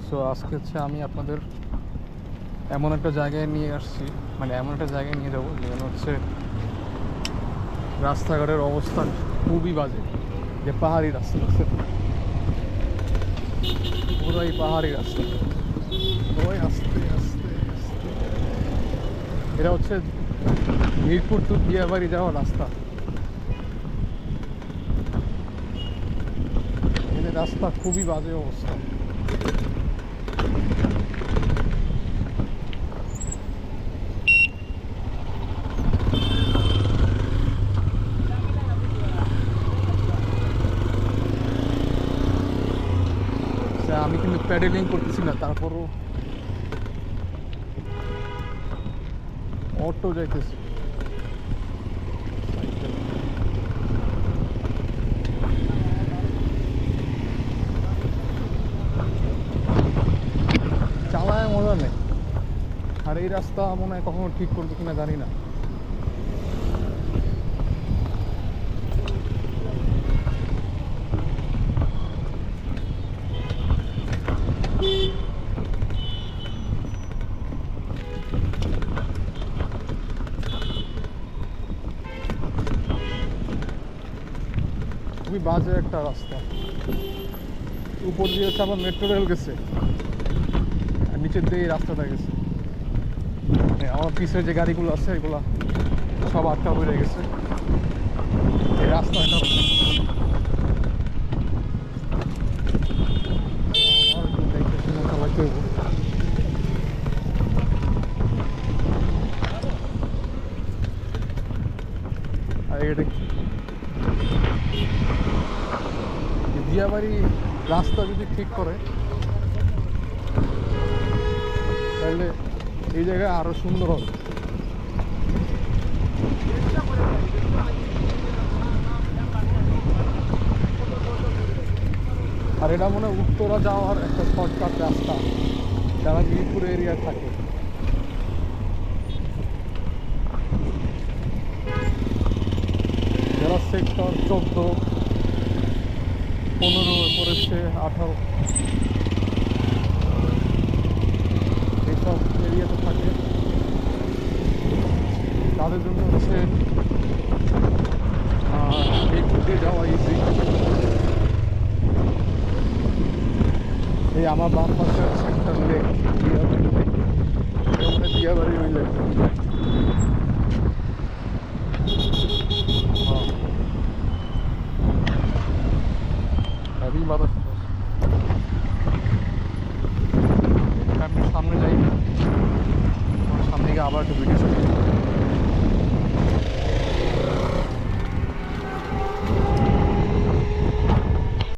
So আজকে হচ্ছে আমি আপনাদের এমন একটা জায়গায় নিয়ে আসছি, মানে এমন একটা জায়গায় নিয়ে যাবো যেখানে হচ্ছে রাস্তাঘাটের অবস্থা খুবই বাজে। যে পাহাড়ি রাস্তা আছে, পুরোই পাহাড়ি রাস্তা। ওই আস্তে আস্তে আস্তে, এটা হচ্ছে মিরপুর টু দিয়াবাড়ি যাওয়ার রাস্তা। এখানে রাস্তা খুবই বাজে অবস্থা। আমি কিন্তু প্যাডেলিং করতেছি না, তারপরও অটো যাইতেছি। চালায় মজা নেই। আর এই রাস্তা মনে হয় কখনো ঠিক করবে কিনা জানি না। খুবই বাজে একটা রাস্তা। উপর দিয়ে হচ্ছে আবার মেট্রো রেল গেছে, আর নিচের দিয়ে এই রাস্তাটা গেছে। আমার পিছের যে গাড়িগুলো আছে এগুলো সব আটকা পড়ে গেছে এই রাস্তাটা। আর এটা দিয়াবাড়ি রাস্তা যদি ঠিক করে তাহলে এই জায়গায় আরো সুন্দর হবে। আর এটা মনে হয় উত্তরা যাওয়ার একটা শর্টকাট রাস্তা যারা মিরপুর এরিয়ায় থাকে। যারা সেক্টর 14, 15 করেছে 18 এইসব এরিয়াতে থাকে, তাদের জন্য হচ্ছে মিরপুর দিয়ে যাওয়া ইজি। এই আমার বাম পাশে আছে একটা লেক, দিয়াবাড়ি লেক। ওখানে দিয়াবাড়ি ওই লেক। হেভি বাতাস। আমি সামনে যাই, সামনে গিয়ে আবার একটু ভিডিও